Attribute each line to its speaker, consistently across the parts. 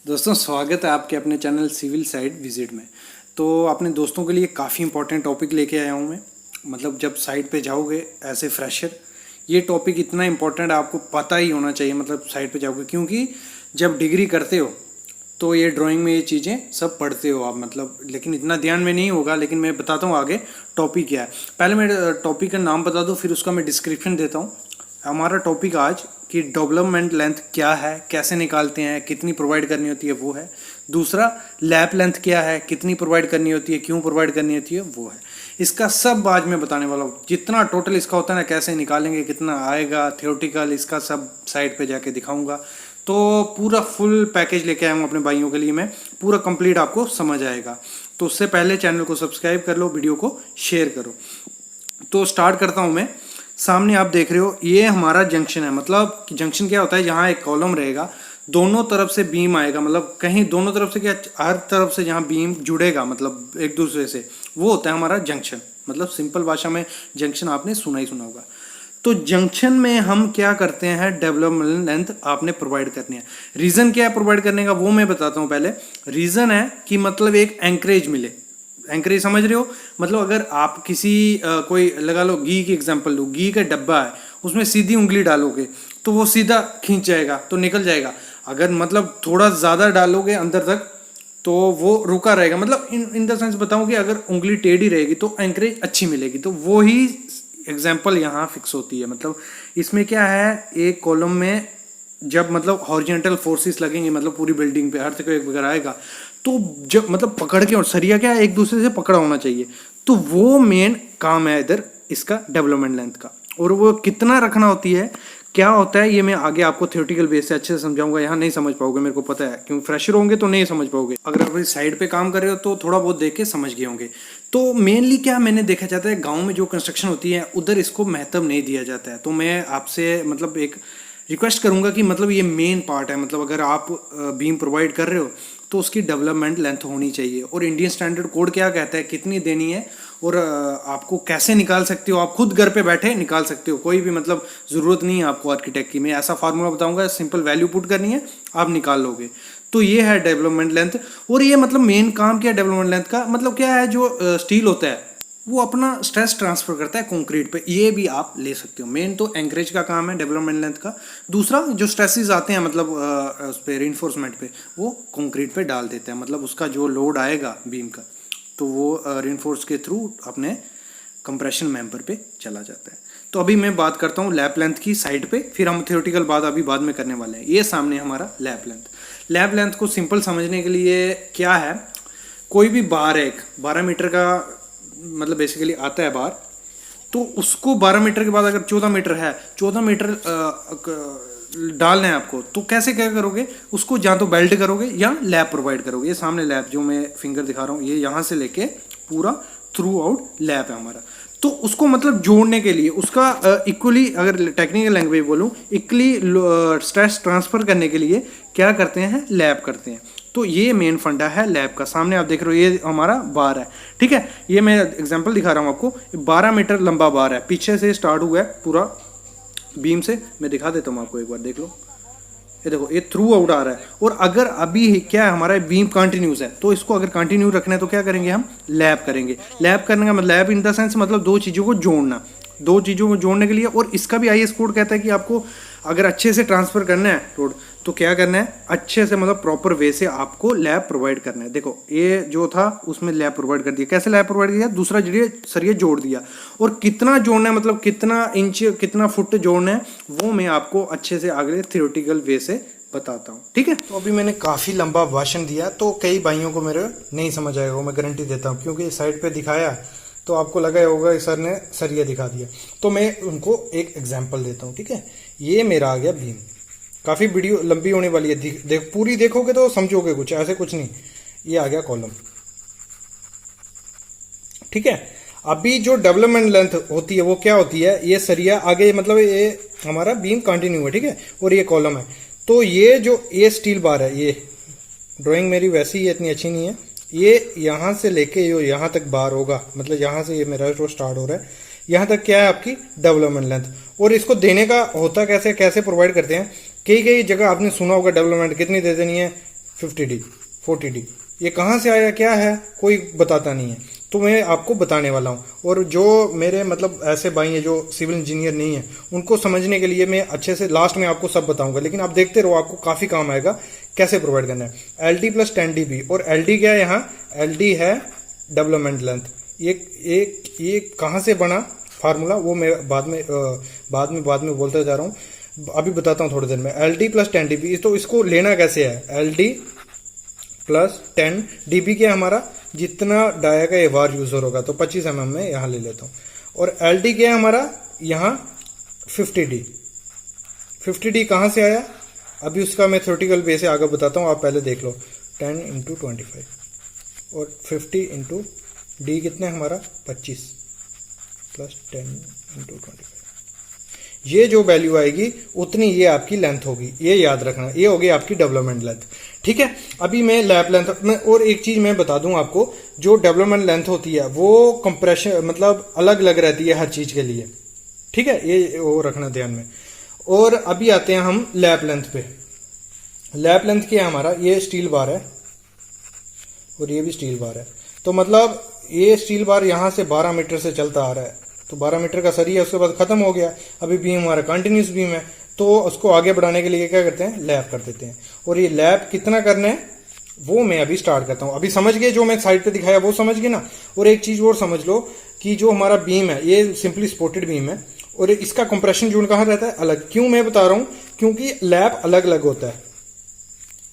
Speaker 1: दोस्तों स्वागत है आपके अपने चैनल सिविल साइट विजिट में। तो अपने दोस्तों के लिए काफ़ी इंपॉर्टेंट टॉपिक लेके आया हूँ मैं। मतलब जब साइट पे जाओगे एज ए फ्रेशर, ये टॉपिक इतना इंपॉर्टेंट है, आपको पता ही होना चाहिए। मतलब साइट पे जाओगे, क्योंकि जब डिग्री करते हो तो ये ड्राइंग में ये चीज़ें सब पढ़ते हो आप, मतलब लेकिन इतना ध्यान में नहीं होगा। लेकिन मैं बताता हूँ आगे टॉपिक क्या है। पहले मैं टॉपिक का नाम बता दूँ, फिर उसका मैं डिस्क्रिप्शन देता हूँ। हमारा टॉपिक आज कि डेवलपमेंट लेंथ क्या है, कैसे निकालते हैं, कितनी प्रोवाइड करनी होती है, वो है। दूसरा, लैप लेंथ क्या है, कितनी प्रोवाइड करनी होती है, क्यों प्रोवाइड करनी होती है, वो है। इसका सब आज मैं बताने वाला हूँ। जितना टोटल इसका होता है ना, कैसे निकालेंगे, कितना आएगा, थियोरेटिकल, इसका सब साइट पे जाके दिखाऊंगा। तो पूरा फुल पैकेज लेके आया हूँ अपने भाइयों के लिए मैं, पूरा कंप्लीट आपको समझ आएगा। तो उससे पहले चैनल को सब्सक्राइब कर लो, वीडियो को शेयर करो। तो स्टार्ट करता हूँ मैं। सामने आप देख रहे हो, ये हमारा जंक्शन है। मतलब जंक्शन क्या होता है, जहाँ एक कॉलम रहेगा, दोनों तरफ से बीम आएगा। मतलब कहीं दोनों तरफ से क्या, हर तरफ से जहाँ बीम जुड़ेगा मतलब एक दूसरे से, वो होता है हमारा जंक्शन। मतलब सिंपल भाषा में जंक्शन आपने सुना ही सुना होगा। तो जंक्शन में हम क्या करते हैं, डेवलपमेंट लेंथ आपने प्रोवाइड करनी है। रीज़न क्या है प्रोवाइड करने का, वो मैं बताता हूँ। पहले रीज़न है कि मतलब एक एंकरेज मिले। एंकरेज समझ रहे हो, मतलब अगर आप किसी कोई लगा लो, घी की एग्जांपल लो, घी का डब्बा है, उसमें सीधी उंगली डालोगे तो वो सीधा खींच जाएगा, तो निकल जाएगा। अगर मतलब थोड़ा ज़्यादा डालोगे अंदर तक तो वो रुका रहेगा। मतलब इन द सेंस बताऊं कि अगर उंगली टेढ़ी रहेगी तो एंकरेज अच्छी मिलेगी। तो वो ही एग्जाम्पल यहाँ फिक्स होती है। मतलब इसमें क्या है, एक कॉलम में जब मतलब हॉरिजॉन्टल फोर्सेस लगेंगे, मतलब पूरी बिल्डिंग पे हर तक एक आएगा, तो जब मतलब पकड़ के, और सरिया क्या है, एक दूसरे से पकड़ा होना चाहिए। तो वो मेन काम है इधर इसका डेवलपमेंट लेंथ का। और वो कितना रखना होती है, क्या होता है, ये मैं आगे आपको थ्योरेटिकल बेस से अच्छे से समझाऊंगा। यहाँ नहीं समझ पाओगे, मेरे को पता है, क्योंकि फ्रेशर होंगे तो नहीं समझ पाओगे। अगर आप साइड पे काम कर रहे हो तो थोड़ा बहुत देख के समझ गए होंगे। तो मेनली क्या मैंने देखा जाता है, गाँव में जो कंस्ट्रक्शन होती है उधर इसको महत्व नहीं दिया जाता है। तो मैं आपसे मतलब एक रिक्वेस्ट करूंगा कि मतलब ये मेन पार्ट है। मतलब अगर आप बीम प्रोवाइड कर रहे हो तो उसकी डेवलपमेंट लेंथ होनी चाहिए। और इंडियन स्टैंडर्ड कोड क्या कहता है, कितनी देनी है, और आपको कैसे निकाल सकते हो। आप खुद घर पे बैठे निकाल सकते हो, कोई भी मतलब ज़रूरत नहीं है आपको आर्किटेक्ट की। मैं ऐसा फार्मूला बताऊंगा, सिंपल वैल्यू पुट करनी है, आप निकाल लोगे। तो ये है डेवलपमेंट लेंथ। और ये मतलब मेन काम क्या है डेवलपमेंट लेंथ का, मतलब क्या है, जो स्टील होता है वो अपना स्ट्रेस ट्रांसफर करता है कंक्रीट पे। ये भी आप ले सकते हो। मेन तो एंकरेज का काम है डेवलपमेंट लेंथ का। दूसरा, जो स्ट्रेसेस आते हैं मतलब उस पे रिइंफोर्समेंट पे, वो कंक्रीट पे डाल देते हैं। मतलब उसका जो लोड आएगा बीम का, तो वो रिइंफोर्स के थ्रू अपने कंप्रेशन मेंबर पे चला जाता है। तो अभी मैं बात करता हूँ लैप लेंथ की साइड पे, फिर हम थ्योरेटिकल बात अभी बाद में करने वाले हैं। ये सामने हमारा लैप लेंथ। लैप लेंथ को सिंपल समझने के लिए क्या है, कोई भी बार है, एक 12 मीटर का मतलब बेसिकली आता है बार, तो उसको 12 मीटर के बाद अगर 14 मीटर है, 14 मीटर डालना है आपको, तो कैसे क्या करोगे, उसको या तो बेल्ट करोगे या लैप प्रोवाइड करोगे। ये सामने लैप जो मैं फिंगर दिखा रहा हूँ, ये यहाँ से लेके पूरा थ्रू आउट लैप है हमारा। तो उसको मतलब जोड़ने के लिए उसका इक्वली, अगर टेक्निकल लैंग्वेज बोलूँ, इक्वली स्ट्रेस ट्रांसफर करने के लिए क्या करते हैं, लैप करते हैं। तो ये मेन फंडा है लैब का। सामने आप देख रहे हो, ये हमारा बार है, ठीक है। ये मैं एग्जांपल दिखा रहा हूँ आपको, 12 मीटर लंबा बार है, पीछे से स्टार्ट हुआ है पूरा बीम से। मैं दिखा देता हूँ आपको, एक बार देख लो। ये देखो, ये थ्रू आउट आ रहा है। और अगर अभी क्या है, हमारा बीम कंटिन्यूस है, तो इसको अगर कंटिन्यू रखना है तो क्या करेंगे, हम लैब करेंगे। लैब करने का मतलब, लैब इन द सेंस मतलब दो चीज़ों को जोड़ना, दो चीज़ों को जोड़ने के लिए। और इसका भी आईएस कोड कहता है कि आपको अगर अच्छे से ट्रांसफर करना है लोड, तो क्या करना है, अच्छे से मतलब प्रॉपर वे से आपको लैब प्रोवाइड करना है। देखो, ये जो था उसमें लैब प्रोवाइड कर दिया। कैसे लैब प्रोवाइड किया, दूसरा जरिए सरिया जोड़ दिया। और कितना जोड़ना है, मतलब कितना इंच कितना फुट जोड़ना है, वो मैं आपको अच्छे से अगले थियोरेटिकल वे से बताता हूँ, ठीक है। तो अभी मैंने काफ़ी लंबा भाषण दिया, तो कई भाइयों को मेरे नहीं समझ आएगा, मैं गारंटी देता हूँ। क्योंकि साइड पे दिखाया तो आपको लगा होगा कि सर ने सरिया दिखा दिया। तो मैं उनको एक एग्जांपल देता हूँ, ठीक है। ये मेरा आ गया बीम। काफ़ी वीडियो लंबी होने वाली है, पूरी देखोगे तो समझोगे कुछ, ऐसे कुछ नहीं। ये आ गया कॉलम, ठीक है। अभी जो डेवलपमेंट लेंथ होती है वो क्या होती है, ये सरिया आगे, मतलब ये हमारा बीम कंटिन्यू है, ठीक है, और ये कॉलम है। तो ये जो ये स्टील बार है, ये ड्राइंग मेरी वैसी ही इतनी अच्छी नहीं है, ये यहाँ से लेके जो यहाँ तक बार होगा, मतलब यहाँ से ये मेरा जो स्टार्ट हो रहा है, यहाँ तक क्या है आपकी डेवलपमेंट लेंथ। और इसको देने का होता कैसे, कैसे प्रोवाइड करते हैं, कई कई जगह आपने सुना होगा डेवलपमेंट कितनी दे देनी है, 50D 40D, ये कहाँ से आया, क्या है, कोई बताता नहीं है, तो मैं आपको बताने वाला हूँ। और जो मेरे मतलब ऐसे भाई हैं जो सिविल इंजीनियर नहीं है, उनको समझने के लिए मैं अच्छे से लास्ट में आपको सब बताऊंगा, लेकिन आप देखते रहो, आपको काफ़ी काम आएगा कैसे प्रोवाइड करना है। LD प्लस 10dB, और LD क्या है यहाँ, LD है डेवलपमेंट लेंथ। ये कहाँ से बना फार्मूला वो मैं बाद में बोलता जा रहा हूँ, अभी बताता हूँ थोड़ी देर में। LD प्लस 10dB, तो इसको लेना कैसे है, LD प्लस 10dB क्या हमारा, जितना डाया का ये वार यूजर होगा, तो 25 mm में यहाँ ले लेता हूँ। और LD क्या है हमारा यहाँ 50D। 50D कहाँ से आया, अभी उसका मैं थ्योरेटिकल वे से आगे बताता हूँ, आप पहले देख लो। 10 × 25 और 50 × D कितने हमारा 25 प्लस 10 × 25, ये जो वैल्यू आएगी उतनी ये आपकी लेंथ होगी, ये याद रखना, ये होगी आपकी डेवलपमेंट लेंथ। ठीक है, अभी मैं लैप लेंथ में और एक चीज मैं बता दूं आपको, जो डेवलपमेंट लेंथ होती है वो कंप्रेशन मतलब अलग अलग रहती है हर चीज के लिए। ठीक है, ये वो रखना ध्यान में। और अभी आते हैं हम लैप लेंथ पे। लैप लेंथ क्या है हमारा, ये स्टील बार है और ये भी स्टील बार है, तो मतलब ये स्टील बार यहां से 12 मीटर से चलता आ रहा है, तो 12 मीटर का सरी है, उसके बाद खत्म हो गया। अभी बीम हमारा कंटिन्यूस बीम है, तो उसको आगे बढ़ाने के लिए क्या करते हैं, लैप कर देते हैं। और ये लैप कितना करना है वो मैं अभी स्टार्ट करता हूं। अभी समझ गए, जो मैं साइड पे दिखाया वो समझ गए ना। और एक चीज और समझ लो कि जो हमारा बीम है ये सिंपली सपोर्टेड बीम है, और इसका कंप्रेशन जोन कहाँ रहता है, अलग। क्यों मैं बता रहा हूं, क्योंकि लैप अलग अलग होता है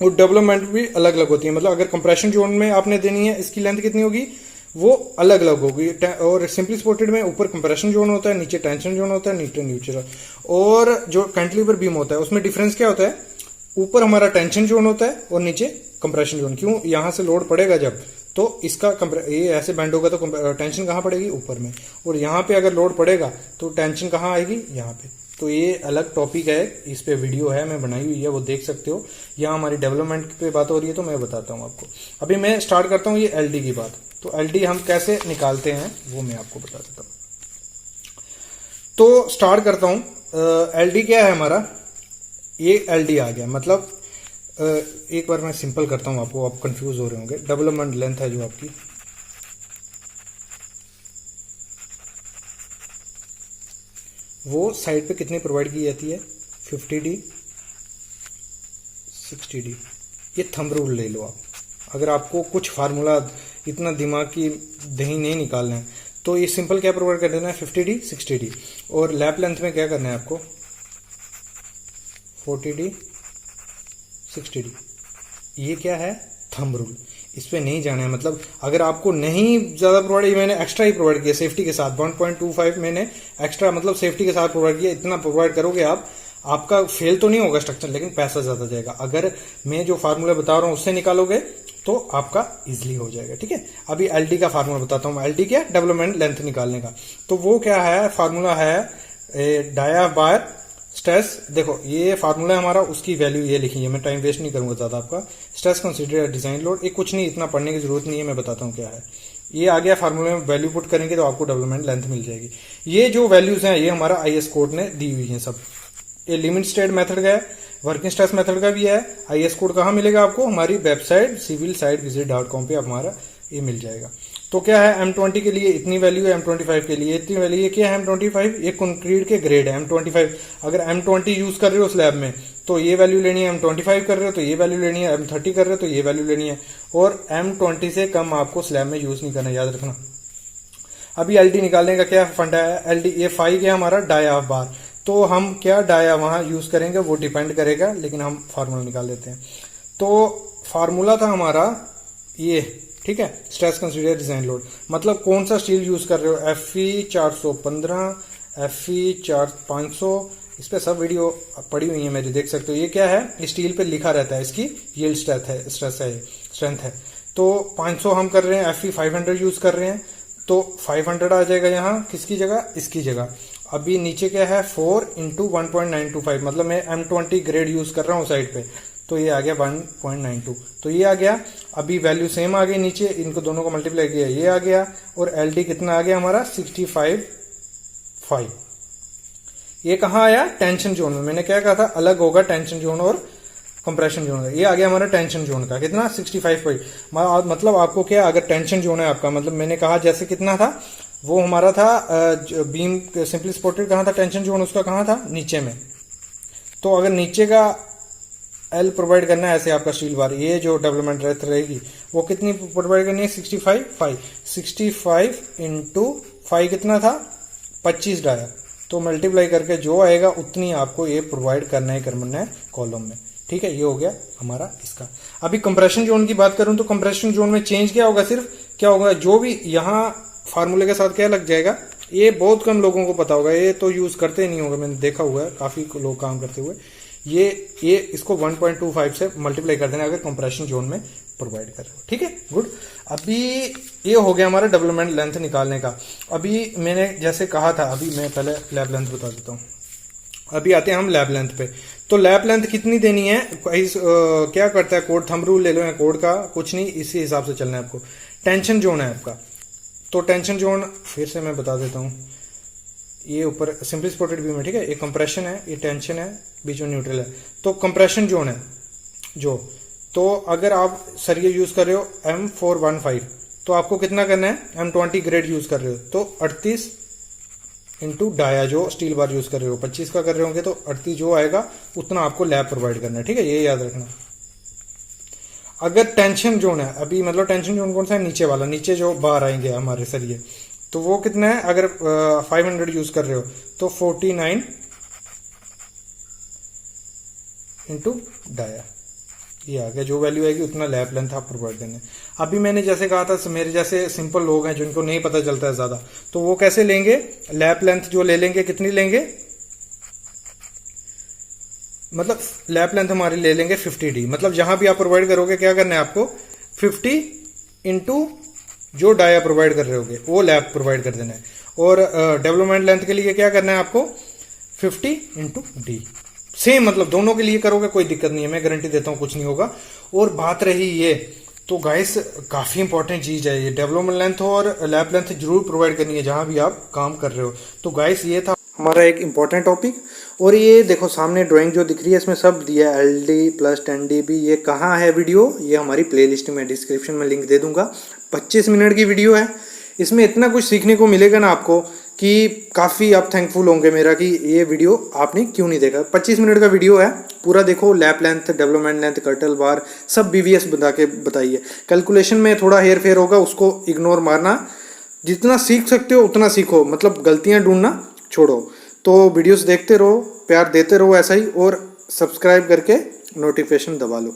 Speaker 1: और डेवलपमेंट भी अलग अलग होती है। मतलब अगर कंप्रेशन जोन में आपने देनी है, इसकी लेंथ कितनी होगी, वो अलग अलग होगी। और सिंपली सपोर्टेड में ऊपर कंप्रेशन जोन होता है, नीचे टेंशन जोन होता है, नीचे न्यूट्रल। और जो कैंटिलीवर बीम होता है उसमें डिफरेंस क्या होता है, ऊपर हमारा टेंशन जोन होता है और नीचे कंप्रेशन जोन। क्यों, यहां से लोड पड़ेगा जब, तो इसका ये ऐसे बैंड होगा तो टेंशन कहाँ पड़ेगी, ऊपर में। और यहाँ पे अगर लोड पड़ेगा तो टेंशन कहाँ आएगी, यहाँ पे। तो ये अलग टॉपिक है, इस पे वीडियो है मैं बनाई हुई है, वो देख सकते हो। यहाँ हमारी डेवलपमेंट पे बात हो रही है तो मैं बताता हूँ आपको। अभी मैं स्टार्ट करता हूँ ये LD की बात। तो LD हम कैसे निकालते हैं वो मैं आपको बता देता हूँ। तो स्टार्ट करता हूँ। LD क्या है हमारा, ये LD आ गया। मतलब एक बार मैं सिंपल करता हूँ आपको, आप कंफ्यूज हो रहे होंगे। डेवलपमेंट लेंथ है जो आपकी, वो साइड पे कितनी प्रोवाइड की जाती है, 50D 60D। ये थंब रूल ले लो आप। अगर आपको कुछ फार्मूला इतना दिमाग की दही नहीं निकालना है तो ये सिंपल क्या प्रोवाइड कर देना है, 50D 60D। और लैप लेंथ में क्या करना है आपको, 40D 60D। ये क्या है, थंब रूल, इस पे नहीं जाना है। मतलब अगर आपको नहीं ज्यादा प्रोवाइड, मैंने एक्स्ट्रा ही प्रोवाइड किया सेफ्टी के साथ, 1.25 मैंने एक्स्ट्रा मतलब सेफ्टी के साथ प्रोवाइड किया। इतना प्रोवाइड करोगे आप, आपका फेल तो नहीं होगा स्ट्रक्चर, लेकिन पैसा ज्यादा जाएगा। अगर मैं जो फार्मूला बता रहा हूं उससे निकालोगे तो आपका इजिली हो जाएगा। ठीक है, अभी LD का फार्मूला बताता हूं। LD क्या, डेवलपमेंट लेंथ निकालने का। तो वो क्या है, फार्मूला है डाया बार स्ट्रेस। देखो ये फार्मूला है हमारा, उसकी वैल्यू ये लिखी है, मैं टाइम वेस्ट नहीं करूंगा ज्यादा आपका। स्ट्रेस कंसीडर डिजाइन लोड, एक कुछ नहीं, इतना पढ़ने की जरूरत नहीं है, मैं बताता हूँ क्या है। ये आ गया फार्मूले में, वैल्यू पुट करेंगे तो आपको डेवलपमेंट लेंथ मिल जाएगी। ये जो वैल्यूज हैं ये हमारा IS कोड ने दी हुई है सब। ये लिमिट स्टेट मेथड का है, वर्किंग स्ट्रेस मेथड का भी है। IS कोड कहाँ मिलेगा आपको, हमारी वेबसाइट civilsitevisit.com पे हमारा ये मिल जाएगा। तो क्या है, M20 के लिए इतनी वैल्यू है, M25 के लिए इतनी वैल्यू है। क्या है M25, ये कंक्रीट के ग्रेड है M25। अगर M20 यूज कर रहे हो स्लैब में तो ये वैल्यू लेनी है, M25 कर रहे हो तो ये वैल्यू लेनी है, M30 कर रहे हो तो ये वैल्यू लेनी है। और M20 से कम आपको स्लैब में यूज नहीं करना, याद रखना। अभी LD निकालने का क्या फंडा है, LD ये 5 क्या हमारा डाया बार, तो हम क्या डाया वहां यूज करेंगे वो डिपेंड करेगा, लेकिन हम फार्मूला निकाल लेते हैं। तो फार्मूला था हमारा ये, ठीक है, स्ट्रेस कंसीडर डिजाइन लोड। मतलब कौन सा स्टील यूज कर रहे हो, FE 415, FE 500, इस पे सब वीडियो पड़ी हुई है मेरी, देख सकते हो। ये क्या है, स्टील पे लिखा रहता है, इसकी यील्ड स्ट्रेंथ है। तो 500 हम कर रहे हैं, FE 500 यूज कर रहे हैं, तो 500 आ जाएगा यहाँ किसकी जगह, इसकी जगह। अभी नीचे क्या है, 4 × 1.925, मतलब मैं M20 ग्रेड यूज कर रहा हूँ साइड पे, तो ये आ गया 1.92, तो ये आ गया। अभी वैल्यू सेम आ गई नीचे, इनको दोनों को मल्टीप्लाई किया, ये आ गया। और LD कितना आ गया हमारा, 65.5। ये कहाँ आया, टेंशन जोन में। मैंने क्या कहा था, अलग होगा टेंशन जोन और कंप्रेशन जोन का। ये आ गया हमारा टेंशन जोन का, कितना 65 पॉइंट। मतलब आपको क्या, अगर टेंशन जोन है आपका, मतलब मैंने कहा जैसे कितना था वो हमारा था बीम सिंपली सपोर्टेड कहाँ था, टेंशन जोन उसका कहाँ था, नीचे में। तो अगर नीचे का एल प्रोवाइड करना है ऐसे आपका स्टील बार, ये जो डेवलपमेंट रेट रहेगी वो कितनी प्रोवाइड करनी है, 65 इंटू 5 कितना था 25 डाया, तो मल्टीप्लाई करके जो आएगा उतनी आपको ये प्रोवाइड करना है कॉलम में। ठीक है, ये हो गया हमारा इसका। अभी कंप्रेशन जोन की बात करूं तो कंप्रेशन जोन में चेंज क्या होगा, सिर्फ क्या होगा, जो भी यहाँ फार्मूले के साथ क्या लग जाएगा, ये बहुत कम लोगों को पता होगा, ये तो यूज करते नहीं होगा, मैंने देखा हुआ है काफी लोग काम करते हुए। ये इसको 1.25 से मल्टीप्लाई कर देना अगर कंप्रेशन जोन में प्रोवाइड कर रहे हो। ठीक है, गुड। अभी ये हो गया हमारा डेवलपमेंट लेंथ निकालने का। अभी मैंने जैसे कहा था, अभी मैं पहले लैब लेंथ बता देता हूँ। अभी आते हैं हम लैब लेंथ पे। तो लैब लेंथ कितनी देनी है, क्या करता है कोड, थंब रूल ले लो या कोड का, कुछ नहीं, इसी हिसाब से चलना है आपको। टेंशन जोन है आपका, तो टेंशन जोन फिर से मैं बता देता हूँ, ये ऊपर सिंपली सपोर्टेड बीम है, ठीक है, ये कंप्रेशन है, ये टेंशन है, बीच में न्यूट्रल है। तो कंप्रेशन जोन है जो, तो अगर आप सरिये यूज कर रहे हो M415, तो आपको कितना करना है, M20 ग्रेड यूज कर रहे हो तो 38 इंटू डाया जो स्टील बार यूज कर रहे हो, 25 का कर रहे होंगे तो 38 जो आएगा उतना आपको लैब प्रोवाइड करना है। ठीक है, ये याद रखना। अगर टेंशन जोन है, अभी मतलब टेंशन जोन कौन सा है, नीचे वाला, नीचे जो बार आएंगे हमारे सरिये, तो वो कितना है, अगर 500 यूज कर रहे हो तो 49 इंटू डाया, ये आ गया, जो वैल्यू आएगी उतना लैब लेंथ आप प्रोवाइड करना है। अभी मैंने जैसे कहा था, मेरे जैसे सिंपल लोग हैं जिनको नहीं पता चलता है ज्यादा, तो वो कैसे लेंगे, लैब लेंथ जो ले लेंगे, कितनी लेंगे, मतलब लैब लेंथ हमारी ले लेंगे 50D। मतलब जहां भी आप प्रोवाइड करोगे क्या करना है आपको, 50 इंटू जो डाया प्रोवाइड कर रहे होगे वो लैब प्रोवाइड कर देना है। और डेवलपमेंट लेंथ के लिए क्या करना है आपको, 50 इंटू डी। सेम, मतलब दोनों के लिए करोगे कोई दिक्कत नहीं है, मैं गारंटी देता हूं कुछ नहीं होगा। और बात रही ये, तो गाइस काफी इंपॉर्टेंट चीज है ये, डेवलपमेंट लेंथ और लैब लेंथ जरूर प्रोवाइड करनी है जहां भी आप काम कर रहे हो। तो गाइस ये था हमारा एक इंपॉर्टेंट टॉपिक। और ये देखो सामने ड्राइंग जो दिख रही है इसमें सब दिया है, LD प्लस 10dB। ये कहाँ है वीडियो, ये हमारी प्लेलिस्ट में डिस्क्रिप्शन में लिंक दे दूंगा। 25 मिनट की वीडियो है, इसमें इतना कुछ सीखने को मिलेगा ना आपको कि काफ़ी आप थैंकफुल होंगे मेरा कि ये वीडियो आपने क्यों नहीं देखा। 25 मिनट का वीडियो है, पूरा देखो, lap length, development length, curtail bar सब BVS बता के बताइए। कैलकुलेशन में थोड़ा हेर फेर होगा, उसको इग्नोर मारना, जितना सीख सकते हो उतना सीखो, मतलब गलतियाँ ढूंढना छोड़ो। तो वीडियोस देखते रहो, प्यार देते रहो ऐसा ही, और सब्सक्राइब करके नोटिफिकेशन दबा लो।